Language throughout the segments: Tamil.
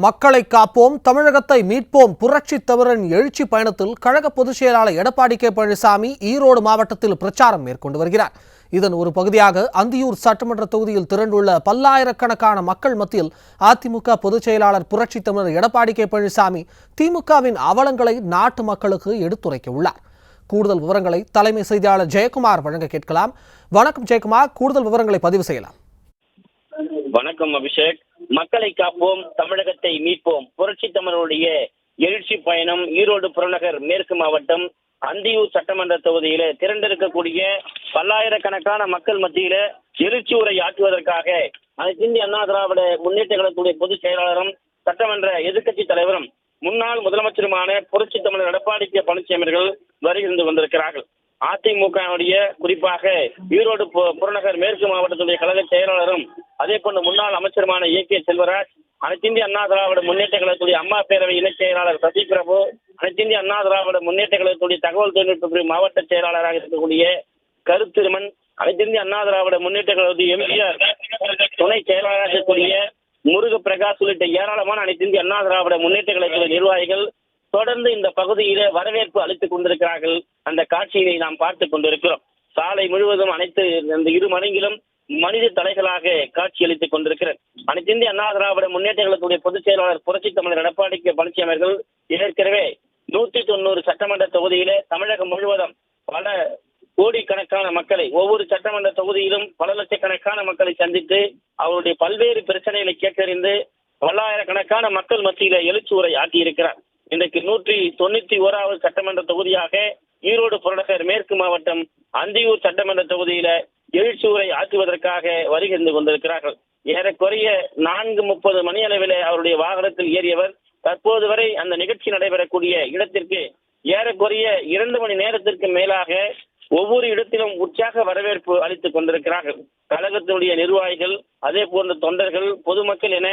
மக்களை காப்போம், தமிழகத்தை மீட்போம் புரட்சி தமிழரின் எழுச்சி பயணத்தில் கழக பொதுச் செயலாளர் எடப்பாடி கே பழனிசாமி ஈரோடு மாவட்டத்தில் பிரச்சாரம் மேற்கொண்டு வருகிறார். இதன் ஒரு பகுதியாக அந்தியூர் சட்டமன்ற தொகுதியில் திரண்டுள்ள பல்லாயிரக்கணக்கான மக்கள் மத்தியில் அதிமுக பொதுச் செயலாளர் புரட்சி தமிழர் எடப்பாடி கே பழனிசாமி திமுகவின் அவலங்களை நாட்டு மக்களுக்கு எடுத்துரைக்க உள்ளார். கூடுதல் விவரங்களை தலைமை செய்தியாளர் ஜெயக்குமார் வழங்க கேட்கலாம். வணக்கம் ஜெயக்குமார், கூடுதல் விவரங்களை பதிவு செய்யலாம். வணக்கம் அபிஷேக். மக்களை காப்போம், தமிழகத்தை மீட்போம் புரட்சி தமிழருடைய எழுச்சி பயணம் ஈரோடு புறநகர் மேற்கு மாவட்டம் அந்தியூர் சட்டமன்ற தொகுதியில திரண்டிருக்கக்கூடிய பல்லாயிரக்கணக்கான மக்கள் மத்தியில எழுச்சி உரை ஆற்றுவதற்காக அனைத்திந்திய அண்ணா திராவிட முன்னேற்ற கழகத்துடைய பொதுச் செயலாளரும் சட்டமன்ற எதிர்க்கட்சி தலைவரும் முன்னாள் முதலமைச்சருமான புரட்சி தமிழர் எடப்பாடி கே பழனிசாமி அவர்கள் வருகின்ற வந்திருக்கிறார்கள். அதிமுகவுடைய குறிப்பாக ஈரோடு புறநகர் மேற்கு மாவட்டத்துடைய கழக செயலாளரும் அதே போன்று முன்னாள் அமைச்சருமான ஏ.கே. செல்வராஜ், அனைத்திந்திய அண்ணா திராவிட முன்னேற்ற கழகத்துடைய அம்மா பேரவை இணைச் செயலாளர் சசி பிரபு, அனைத்திந்திய அண்ணா திராவிட முன்னேற்ற கழகத்துடைய தகவல் தொழில்நுட்ப மாவட்ட செயலாளராக இருக்கக்கூடிய கருத்திருமன், அனைத்திந்திய அண்ணா திராவிட முன்னேற்ற கழகத்துடைய எம்ஜிஆர் துணை செயலாளராக இருக்கக்கூடிய முருக பிரகாஷ் உள்ளிட்ட ஏராளமான அனைத்திந்திய அண்ணா திராவிட முன்னேற்ற கழகத்துடைய நிர்வாகிகள் தொடர்ந்து இந்த பகுதியில வரவேற்பு அளித்துக் கொண்டிருக்கிறார்கள். அந்த காட்சியை நாம் பார்த்துக் கொண்டிருக்கிறோம். சாலை முழுவதும் அனைத்து அந்த இரு மடங்கிலும் மனித தலைகளாக காட்சி அளித்துக் கொண்டிருக்கிறது. அனைத்திந்திய அண்ணா திராவிட முன்னேற்ற கழகத்துடைய பொதுச் செயலாளர் புரட்சி தமிழர் எடப்பாடி கே பழனிசாமி அவர்கள் ஏற்கனவே 190 சட்டமன்ற தொகுதியில தமிழகம் முழுவதும் பல கோடிக்கணக்கான மக்களை ஒவ்வொரு சட்டமன்ற தொகுதியிலும் பல லட்சக்கணக்கான மக்களை சந்தித்து அவருடைய பல்வேறு பிரச்சனைகளை கேட்டறிந்து பல்லாயிரக்கணக்கான மக்கள் மத்தியில எழுச்சி உரை ஆற்றியிருக்கிறார். இன்றைக்கு 191வது சட்டமன்ற தொகுதியாக ஈரோடு புறநகர் மேற்கு மாவட்டம் அந்தியூர் சட்டமன்ற தொகுதியில எழுச்சி உரை ஆற்றுவதற்காக வருகின்ற கொண்டிருக்கிறார்கள். ஏறக்குறைய 4:30 மணி அளவில் அவருடைய வாகனத்தில் ஏறியவர் தற்போது வரை அந்த நிகழ்ச்சி நடைபெறக்கூடிய இடத்திற்கு ஏறக்குறைய 2 மணி நேரத்திற்கு மேலாக ஒவ்வொரு இடத்திலும் உற்சாக வரவேற்பு அளித்துக் கொண்டிருக்கிறார்கள். கழகத்தினுடைய நிர்வாகிகள், அதே போன்ற தொண்டர்கள், பொதுமக்கள் என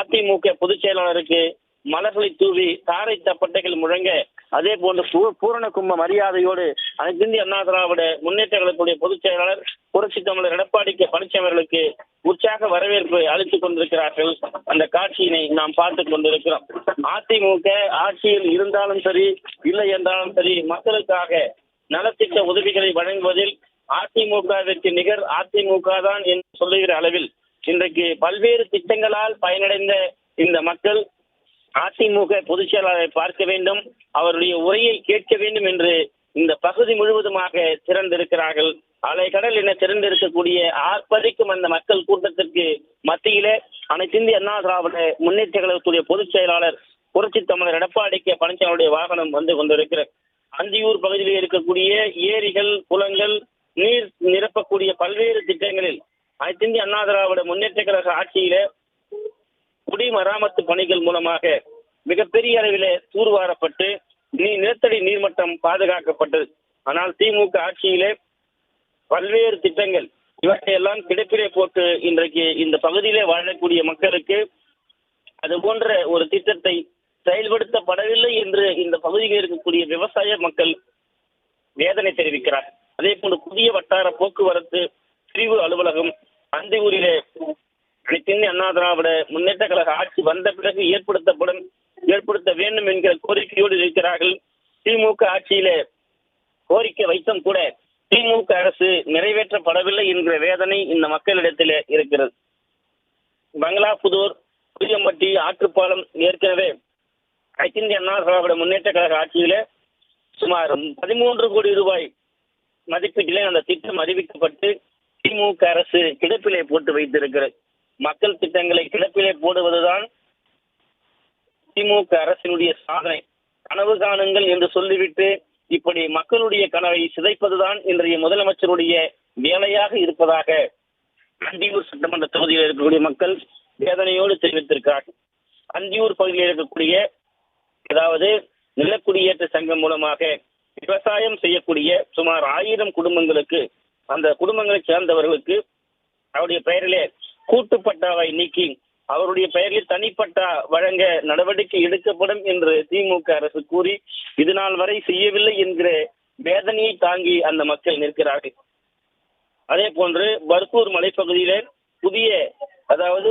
அதிமுக பொதுச் செயலாளருக்கு மலர்களை தூவி தாரை தப்பட்டைகள் முழங்க, அதே போன்று பூரண கும்ப மரியாதையோடு அனைத்திந்திய அண்ணா திராவிட முன்னேற்ற கழகத்துடைய பொதுச் செயலாளர் புரட்சி தமிழர் எடப்பாடி கே பழனிசாமி அவர்களுக்கு உற்சாக வரவேற்பு அளித்துக் கொண்டிருக்கிறார்கள். அந்த காட்சியினை நாம் பார்த்துக் கொண்டிருக்கிறோம். அதிமுக ஆட்சியில் இருந்தாலும் சரி, இல்லை என்றாலும் சரி, மக்களுக்காக நலத்திட்ட உதவிகளை வழங்குவதில் அதிமுகவிற்கு நிகர் அதிமுக தான் என்று சொல்லுகிற அளவில் இன்றைக்கு பல்வேறு திட்டங்களால் பயனடைந்த இந்த மக்கள் அதிமுக பொதுச் செயலாளரை பார்க்க வேண்டும், அவருடைய உரையை கேட்க வேண்டும் என்று இந்த பகுதி முழுவதுமாக திரண்டிருக்கிறார்கள். அலைக்கடல் என திரண்டிருக்கக்கூடிய ஆர்ப்பரிக்கும் அந்த மக்கள் கூட்டத்திற்கு மத்தியிலே அனைத்திந்திய அண்ணா திராவிட முன்னேற்ற கழகத்துடைய பொதுச் செயலாளர் புரட்சி தமிழர் எடப்பாடி கே பழனிசாமியுடைய வாகனம் வந்து கொண்டிருக்கிறது. அந்தியூர் பகுதியில் இருக்கக்கூடிய ஏரிகள், குளங்கள், நீர் நிரப்பக்கூடிய பல்வேறு திட்டங்களில் அனைத்திந்திய அண்ணா திராவிட முன்னேற்ற கழக ஆட்சியில குடிமராமத்து பணிகள் மூலமாக மிகப்பெரிய அளவிலே தூர்வாரப்பட்டு நிலத்தடி நீர்மட்டம் பாதுகாக்கப்பட்டது. ஆனால் திமுக ஆட்சியிலே பல்வேறு திட்டங்கள் இவற்றையெல்லாம் கிடப்பிலே போட்டு இன்றைக்கு இந்த பகுதியிலே வாழக்கூடிய மக்களுக்கு அது போன்ற ஒரு திட்டத்தை செயல்படுத்தப்படவில்லை என்று இந்த பகுதியில் இருக்கக்கூடிய விவசாய மக்கள் வேதனை தெரிவிக்கிறார். அதே போன்று புதிய வட்டார போக்குவரத்து பிரிவு அலுவலகம் அந்தியூரிலே அனைத்திந்திய அண்ணா திராவிட முன்னேற்ற கழக ஆட்சி வந்த பிறகு ஏற்படுத்த வேண்டும் என்கிற கோரிக்கையோடு இருக்கிறார்கள். திமுக ஆட்சியில கோரிக்கை வைத்தும் கூட திமுக அரசு நிறைவேற்றப்படவில்லை என்கிற வேதனை இந்த மக்களிடத்திலே இருக்கிறது. பங்களாபுதூர், புளியம்பட்டி ஆற்றுப்பாலம் ஏற்கனவே அனைத்திந்திய அண்ணா திராவிட முன்னேற்ற கழக ஆட்சியில சுமார் 13 கோடி ரூபாய் மதிப்பீட்டிலே அந்த திட்டம் அறிவிக்கப்பட்டு திமுக அரசு கிடப்பிலே போட்டு வைத்திருக்கிறது. மக்கள் திட்டங்களை கிடப்பிலே போடுவதுதான் திமுக அரசினுடைய சாதனை. கனவு காணுங்கள் என்று சொல்லிவிட்டு இப்படி மக்களுடைய கனவை சிதைப்பதுதான் இன்றைய முதலமைச்சருடைய வேலையாக இருப்பதாக அந்தியூர் சட்டமன்ற தொகுதியில் இருக்கக்கூடிய மக்கள் வேதனையோடு தெரிவித்திருக்கிறார்கள். அந்தியூர் பகுதியில் இருக்கக்கூடிய அதாவது நிலக்குடியேற்ற சங்கம் மூலமாக விவசாயம் செய்யக்கூடிய சுமார் 1000 குடும்பங்களுக்கு, அந்த குடும்பங்களை சேர்ந்தவர்களுக்கு அவருடைய பெயரிலே கூட்டுப்பட்டாவை நீக்கி அவருடைய பெயரில் தனிப்பட்டா வழங்க நடவடிக்கை எடுக்கப்படும் என்று திமுக அரசு கூறி இதுநாள் வரை செய்யவில்லை என்கிற வேதனையை தாங்கி அந்த மக்கள் நிற்கிறார்கள். அதே போன்று பர்கூர் மலைப்பகுதியில புதிய அதாவது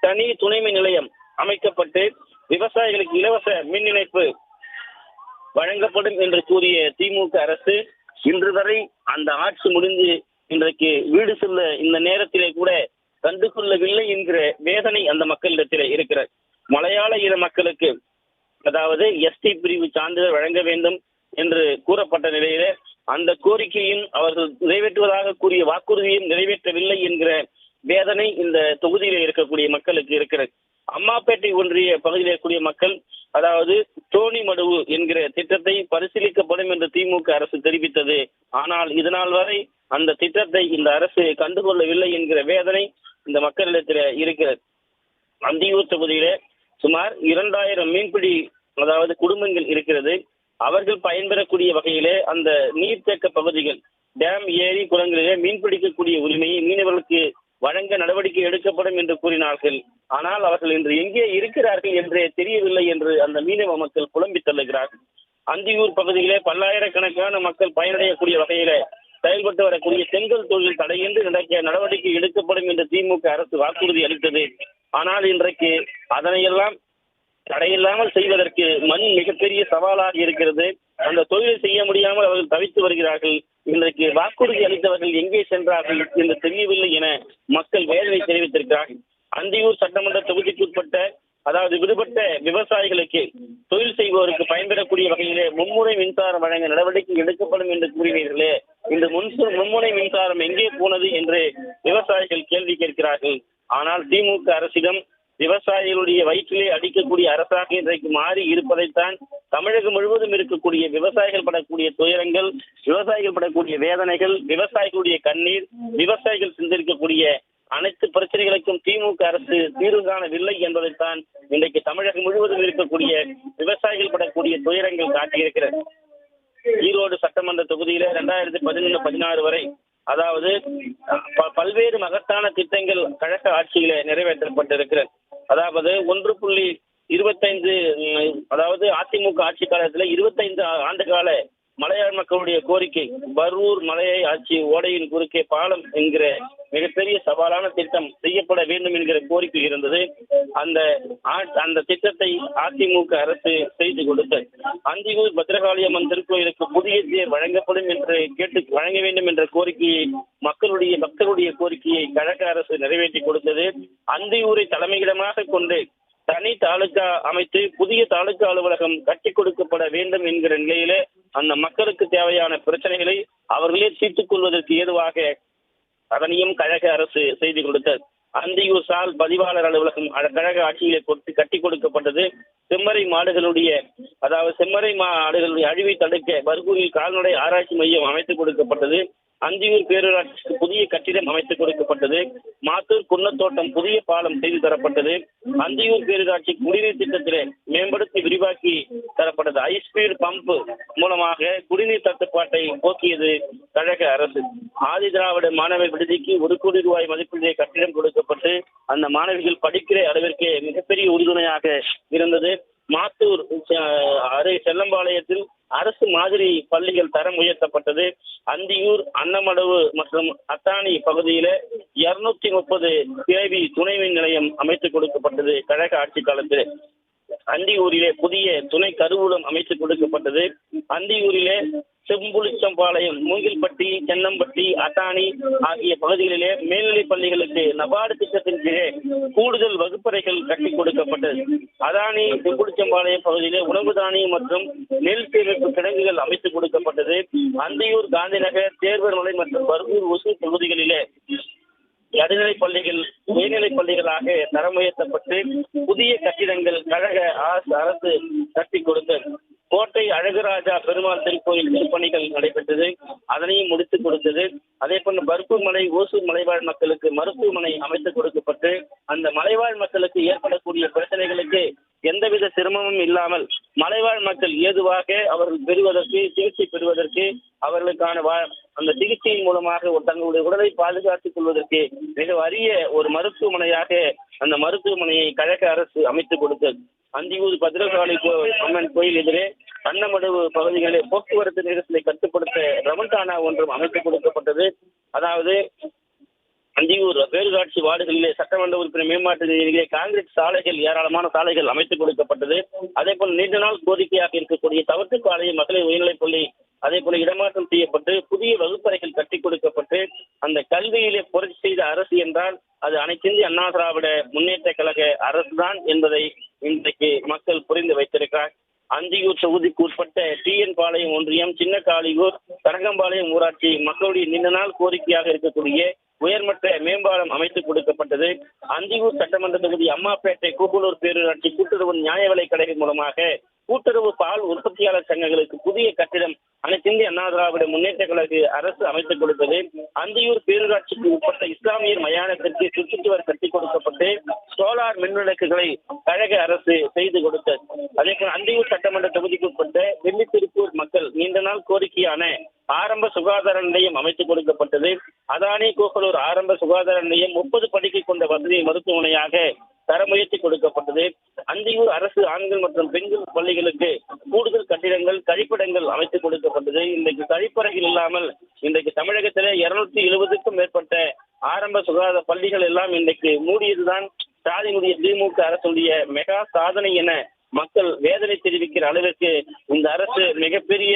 தனி துணைமின் நிலையம் அமைக்கப்பட்டு விவசாயிகளுக்கு இலவச மின் இணைப்பு வழங்கப்படும் என்று கூறிய திமுக அரசு இன்று வரை அந்த ஆட்சி முடிந்து இன்றைக்கு வீடு செல்ல இந்த நேரத்திலே கூட கண்டுகொள்ளவில்லை என்கிற வேதனை அந்த மக்களிடத்திலே இருக்கிறது. மலையாள இன மக்களுக்கு அதாவது எஸ்டி பிரிவு சான்றிதழ் வழங்க வேண்டும் என்று கூறப்பட்ட நிலையிலே அந்த கோரிக்கையும் அவர்கள் நிறைவேற்றுவதாக கூறிய வாக்குறுதியும் நிறைவேற்றவில்லை என்கிற வேதனை இந்த தொகுதியில் இருக்கக்கூடிய மக்களுக்கு இருக்கிறது. அம்மாப்பேட்டை ஒன்றிய பகுதியில் இருக்கக்கூடிய மக்கள் அதாவது தோணிமடுவு என்கிற திட்டத்தை பரிசீலிக்கப்படும் என்று திமுக அரசு தெரிவித்தது. ஆனால் இதனால் வரை அந்த திட்டத்தை இந்த அரசு கண்டுகொள்ளவில்லை என்கிற வேதனை இந்த மக்களிடத்தில் இருக்கிறது. அந்தியூர் தொகுதியிலே சுமார் 2000 மீன்பிடி அதாவது குடும்பங்கள் இருக்கிறது. அவர்கள் பயன்பெறக்கூடிய வகையிலே அந்த நீர்த்தேக்க பகுதிகள் டேம் ஏரி குளங்களிலே மீன்பிடிக்கக்கூடிய உரிமையை மீனவர்களுக்கு வழங்க நடவடிக்கை எடுக்கப்படும் என்று கூறினார்கள். ஆனால் அவர்கள் இன்று எங்கே இருக்கிறார்கள் என்றே தெரியவில்லை என்று அந்த மீனவ மக்கள் புலம்பி தள்ளுகிறார்கள். அந்தியூர் பகுதியிலே பல்லாயிரக்கணக்கான மக்கள் பயனடையக்கூடிய வகையிலே செயல்பட்டு வரக்கூடிய செங்கல் தொழில் தடையின்றி நடக்க நடவடிக்கை எடுக்கப்படும் என்று திமுக அரசு வாக்குறுதி அளித்தது. ஆனால் இன்றைக்கு அதனையெல்லாம் தடையில்லாமல் செய்வதற்கு மண் மிகப்பெரிய சவாலாக இருக்கிறது. அந்த தொழிலை செய்ய முடியாமல் அவர்கள் தவித்து வருகிறார்கள். இன்றைக்கு வாக்குறுதி அளித்தவர்கள் எங்கே சென்றார்கள் என்று தெரியவில்லை என மக்கள் வேதனை தெரிவித்திருக்கிறார்கள். அந்தியூர் சட்டமன்ற தொகுதிக்குட்பட்ட அதாவது விடுபட்ட விவசாயிகளுக்கு தொழில் செய்வோருக்கு பயன்பெறக்கூடிய வகையிலே மும்முனை மின்சாரம் வழங்க நடவடிக்கை எடுக்கப்படும் என்று கூறினீர்களே, இந்த மும்முனை மின்சாரம் எங்கே போனது என்று விவசாயிகள் கேள்வி கேட்கிறார்கள். ஆனால் திமுக அரசிடம் விவசாயிகளுடைய வயிற்றிலே அடிக்கக்கூடிய அரசாக இன்றைக்கு மாறி இருப்பதைத்தான் தமிழகம் முழுவதும் இருக்கக்கூடிய விவசாயிகள் படக்கூடிய துயரங்கள், விவசாயிகள் படக்கூடிய வேதனைகள், விவசாயிகளுடைய கண்ணீர், விவசாயிகள் சிந்திருக்கக்கூடிய அனைத்து பிரச்சனைகளுக்கும் திமுக அரசு தீர்வு காணவில்லை என்பதைத்தான் இன்றைக்கு தமிழகம் முழுவதும் இருக்கக்கூடிய விவசாயிகள் படக்கூடிய துயரங்கள் காட்டியிருக்கிறது. ஈரோடு சட்டமன்ற தொகுதியில 2011-16 வரை அதாவது பல்வேறு மகத்தான திட்டங்கள் கழக ஆட்சியில நிறைவேற்றப்பட்டிருக்கிறது. அதாவது 1.25 அதாவது அதிமுக ஆட்சி காலத்துல 25 ஆண்டு கால மலையாள மக்களுடைய கோரிக்கை பர்வூர் மலையை ஆட்சி ஓடையின் குறுக்கே பாலம் என்கிற மிகப்பெரிய சவாலான திட்டம் செய்யப்பட வேண்டும் என்கிற கோரிக்கை இருந்தது. அந்த திட்டத்தை அதிமுக அரசு செய்து கொடுத்தது. அந்தியூர் பத்ரகாளி அம்மன் திருக்கோயிலுக்கு புதிய தேர் வழங்கப்படும் என்று வழங்க வேண்டும் என்ற கோரிக்கையை மக்களுடைய கோரிக்கையை கழக அரசு நிறைவேற்றி கொடுத்தது. அந்தியூரை தலைமையிடமாக கொண்டு தனி தாலுகா அமைத்து புதிய தாலுகா அலுவலகம் கட்டிக் கொடுக்கப்பட வேண்டும் என்கிற நிலையிலே அந்த மக்களுக்கு தேவையான பிரச்சனைகளை அவர்களே தீர்த்துக் கொள்வதற்கு ஏதுவாக அதனையும் கழக அரசு செய்து கொடுத்தது. அந்தியூர் சால் பதிவாளர் அலுவலகம் கழக ஆட்சியிலே கட்டி கொடுக்கப்பட்டது. செம்மறை மாடுகளுடைய அழிவை தடுக்க பர்கூரில் கால்நடை ஆராய்ச்சி மையம் அமைத்துக் கொடுக்கப்பட்டது. அந்தியூர் பேரூராட்சிக்கு புதிய கட்டிடம் அமைத்துக் கொடுக்கப்பட்டது. மாத்தூர் குன்னத்தோட்டம் புதிய பாலம் செய்து தரப்பட்டது. அந்தியூர் பேரூராட்சி குடிநீர் திட்டத்திலே மேம்படுத்தி விரிவாக்கி தரப்பட்டது. ஹைஸ்பீட் பம்ப் மூலமாக குடிநீர் தட்டுப்பாட்டை போக்கியது கழக அரசு. ஆதி திராவிட மாணவர் விடுதிக்கு 1 கோடி ரூபாய் மதிப்பிலே கட்டிடம் கொடுக்கப்பட்டு அந்த மாணவிகள் படிக்கிற அளவிற்கு மிகப்பெரிய உறுதுணையாக இருந்தது. மாத்தூர் செல்லம்பாளையத்தில் அரசு மாதிரி பள்ளிகள் தரம் உயர்த்தப்பட்டது. அந்தியூர் அன்னமடவு மற்றும் அத்தானி பகுதியில 230 KV துணை மின் நிலையம் அமைத்துக் கொடுக்கப்பட்டது கழக ஆட்சி காலத்தில். அந்தியூரிலே புதிய துணை கருவூலம் அமைத்துக் கொடுக்கப்பட்டது. அந்தியூரிலே செம்புளிச்சம்பாளையம், மூங்கில்பட்டி, சென்னம்பட்டி, அத்தானி ஆகிய பகுதிகளிலே மேல்நிலை பள்ளிகளுக்கு நபார்டு திட்டத்தின் கீழே கூடுதல் வகுப்பறைகள் கட்டிக் கொடுக்கப்பட்டது. அதானி செம்புளிச்சம்பாளையம் பகுதியிலே உணவு தானியம் மற்றும் நெல் சேமிப்பு கிடங்குகள் அமைத்துக் கொடுக்கப்பட்டது. அந்தியூர், காந்திநகர், தேர்வர்மலை மற்றும் பர்கூர், ஒசூர் பகுதிகளிலே நடுநிலை பள்ளிகள் உயர்நிலை பள்ளிகளாக தரம் உயர்த்தப்பட்டு புதிய கட்டிடங்கள் கழக அரசு கட்டி கொடுத்தது. கோட்டை அழகுராஜா பெருமாள் திருக்கோயில் திருப்பணிகள் நடைபெற்றது, அதனையும் முடித்துக் கொடுத்தது. அதே போன்று பர்கூர் மலை, ஓசூர் மலைவாழ் மக்களுக்கு மருத்துவமனை அமைத்துக் கொடுக்கப்பட்டு அந்த மலைவாழ் மக்களுக்கு ஏற்படக்கூடிய பிரச்சனைகளுக்கு எந்தவித சிரமமும் இல்லாமல் மலைவாழ் மக்கள் ஏதுவாக அவர்கள் சிகிச்சை பெறுவதற்கு அவர்களுக்கான அந்த சிகிச்சையின் மூலமாக தங்களுடைய உடலை பாதுகாத்துக் கொள்வதற்கு மிக அரிய ஒரு மருத்துவமனையாக அந்த மருத்துவமனையை கழக அரசு அமைத்துக் கொடுத்தது. அந்தியூர் பத்ரகாளி அம்மன் கோயில் எதிரே அன்னமடுவு பகுதிகளில் போக்குவரத்து நெரிசலை கட்டுப்படுத்த ரமண்டானா ஒன்றும் அமைத்துக் கொடுக்கப்பட்டது. அதாவது அந்தியூர் பேரூராட்சி வார்டுகளிலே சட்டமன்ற உறுப்பினர் மேம்பாட்டு நிதியிலே காங்கிரீட் சாலைகள் ஏராளமான சாலைகள் அமைத்துக் கொடுக்கப்பட்டது. அதே போல நீண்ட நாள் கோரிக்கையாக இருக்கக்கூடிய தவிர்த்துப்பாளையம் மகளிர் உயர்நிலைப் பள்ளி அதே போல இடமாற்றம் செய்யப்பட்டு புதிய வகுப்பறைகள் கட்டிக் கொடுக்கப்பட்டு அந்த கல்வியிலே புரட்சி செய்த அரசு என்றால் அது அனைத்திந்திய அண்ணா திராவிட முன்னேற்ற கழக அரசுதான் என்பதை இன்றைக்கு மக்கள் புரிந்து வைத்திருக்கிறார். அந்தியூர் தொகுதிக்கு உட்பட்ட டிஎன் பாளையம் ஒன்றியம், சின்ன காளியூர், கனகம்பாளையம் ஊராட்சி மக்களுடைய நீண்ட நாள் கோரிக்கையாக இருக்கக்கூடிய உயர்மட்ட மேம்பாலம் அமைத்துக் கொடுக்கப்பட்டது. அந்தியூர் சட்டமன்ற தொகுதி அம்மாப்பேட்டை கூகுளூர் பேரூராட்சி கூட்டுறவு நியாய விலை கடைகள் மூலமாக கூட்டுறவு பால் உற்பத்தியாளர் சங்கங்களுக்கு புதிய கட்டிடம் அனைத்திந்திய அண்ணா திராவிட முன்னேற்ற கழக அரசு அமைத்துக் கொடுத்தது. அந்தியூர் பேரூராட்சிக்கு உட்பட்ட இஸ்லாமியர் மயானத்திற்கு சுற்றுச்சுவர் கட்டிக் கொடுக்கப்பட்டு சோலார் மின் விளக்குகளை கழக அரசு செய்து கொடுத்தது. அதே போல அந்தியூர் சட்டமன்ற தொகுதிக்கு உட்பட்ட வெள்ளித்திருப்பூர் மக்கள் நீண்ட நாள் கோரிக்கையான ஆரம்ப சுகாதார நிலையம் அமைத்துக் கொடுக்கப்பட்டது. அதானி கூகலூர் ஆரம்ப சுகாதார நிலையம் 30 படுக்கை கொண்ட வசதி மருத்துவமனையாக தர முயற்சி கொடுக்கப்பட்டது. அந்தியூர் அரசு ஆண்கள் மற்றும் பெண்கள் பள்ளிகளுக்கு கூடுதல் கட்டிடங்கள் கழிப்பிடங்கள் அமைத்துக் கொடுக்கப்பட்டது. இன்றைக்கு கழிப்பறைகள் இல்லாமல் இன்றைக்கு தமிழகத்திலே 270க்கும் மேற்பட்ட ஆரம்ப சுகாதார பள்ளிகள் எல்லாம் இன்றைக்கு மூடியதுதான் ஸ்டாலினுடைய திமுக அரசுடைய மெகா சாதனை என மக்கள் வேதனை தெரிவிக்கிற அளவிற்கு இந்த அரசு மிகப்பெரிய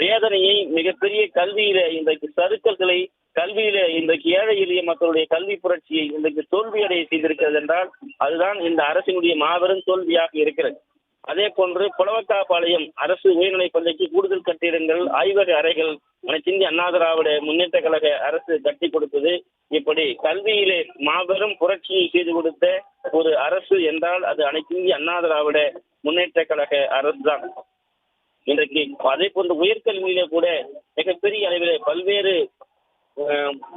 வேதனையை மிகப்பெரிய கல்வியில இன்றைக்கு சறுக்கல்களை கல்வியில இன்றைக்கு ஏழை எளிய மக்களுடைய கல்வி புரட்சியை இன்றைக்கு தோல்வியடைய செய்திருக்கிறது என்றால் அதுதான் இந்த அரசினுடைய மாபெரும் தோல்வியாக இருக்கிறது. அதே போன்று புலவக்காபாளையம் அரசு உயர்நிலைப் பள்ளிக்கு கூடுதல் கட்டிடங்கள் ஆய்வக அறைகள் அனைத்திந்திய அண்ணா திராவிட முன்னேற்ற கழக அரசு கட்டி கொடுத்தது. இப்படி கல்வியிலே மாபெரும் புரட்சியை செய்து கொடுத்த ஒரு அரசு என்றால் அது அனைத்திந்திய அண்ணா திராவிட முன்னேற்ற கழக அரசு தான். இன்றைக்கு அதே போன்று உயர்கல்வியிலே கூட மிகப்பெரிய அளவிலே பல்வேறு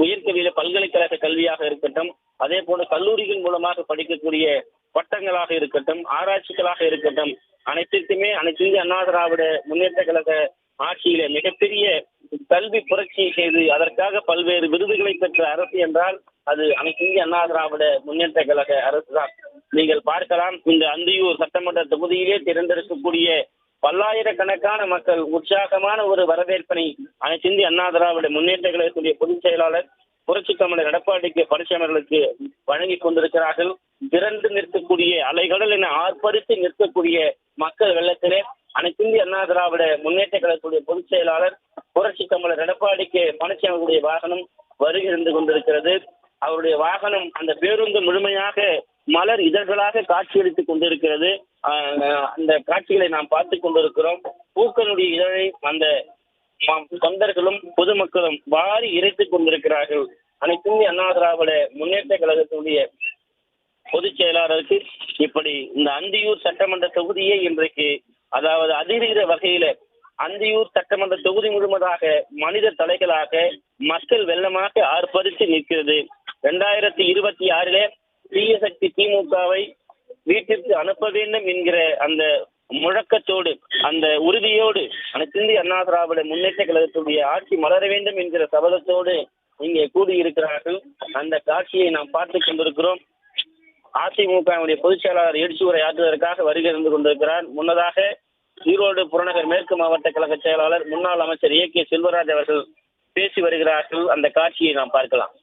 உயர்கல்வியில பல்கலைக்கழக கல்வியாக இருக்கட்டும், அதே போல கல்லூரிகள் மூலமாக படிக்கக்கூடிய பட்டங்களாக இருக்கட்டும், ஆராய்ச்சிகளாக இருக்கட்டும், அனைத்திற்குமே அனைத்திந்திய அண்ணா திராவிட முன்னேற்ற கழக ஆட்சியில மிகப்பெரிய கல்வி புரட்சியை செய்து அதற்காக பல்வேறு விருதுகளை பெற்ற அரசு என்றால் அது அனைத்திந்திய அண்ணா திராவிட முன்னேற்ற கழக அரசு தான். நீங்கள் பார்க்கலாம், இந்த அந்தியூர் சட்டமன்ற தொகுதியிலே திறந்திருக்கக்கூடிய பல்லாயிரக்கணக்கான மக்கள் உற்சாகமான ஒரு வரவேற்பினை அனைத்திந்திய அண்ணா திராவிட முன்னேற்ற கழகத்துடைய பொதுச் செயலாளர் புரட்சி தமிழர் எடப்பாடி பழனிசாமி வழங்கி கொண்டிருக்கிறார்கள். திரண்டு நிற்கக்கூடிய அலைகடல் என ஆர்ப்பரித்து நிற்கக்கூடிய மக்கள் வெள்ளத்திலே அனைத்திந்திய அண்ணா திராவிட முன்னேற்ற கழகத்துடைய பொதுச் செயலாளர் புரட்சி தமிழர் எடப்பாடி பழனிசாமியுடைய வாகனம் வருகிறது கொண்டிருக்கிறது. அவருடைய வாகனம் அந்த பேருந்து முழுமையாக மலர் இதழ்களாக காட்சியளித்துக் கொண்டிருக்கிறது. அந்த காட்சிகளை நாம் பார்த்துக் கொண்டிருக்கிறோம். பூக்களுடைய இதழை அந்த தொண்டர்களும் பொதுமக்களும் வாரி இறைத்துக் கொண்டிருக்கிறார்கள். அனைத்திந்திய அண்ணா திராவிட முன்னேற்ற கழகத்துடைய பொதுச் செயலாளருக்கு இப்படி இந்த அந்தியூர் சட்டமன்ற தொகுதியை இன்றைக்கு அதாவது அதிரீர வகையில அந்தியூர் சட்டமன்ற தொகுதி முழுவதாக மனித தலைகளாக மக்கள் வெள்ளமாக ஆர்ப்பரித்து நிற்கிறது. 2026 தீய சக்தி திமுகவை வீட்டிற்கு அனுப்ப வேண்டும் என்கிற அந்த முழக்கத்தோடு அந்த உறுதியோடு அனைத்திந்திய அண்ணா திராவிட முன்னேற்ற கழகத்துடைய ஆட்சி மலர வேண்டும் என்கிற சபதத்தோடு இங்கே கூடியிருக்கிறார்கள். அந்த காட்சியை நாம் பார்த்துக் கொண்டிருக்கிறோம். அதிமுக பொதுச் செயலாளர் எழுச்சி உரை ஆற்றுவதற்காக வருகை இருந்து கொண்டிருக்கிறார். முன்னதாக ஈரோடு புறநகர் மேற்கு மாவட்ட கழக செயலாளர் முன்னாள் அமைச்சர் ஏ கே செல்வராஜ் அவர்கள் பேசி வருகிறார்கள். அந்த காட்சியை நாம் பார்க்கலாம்.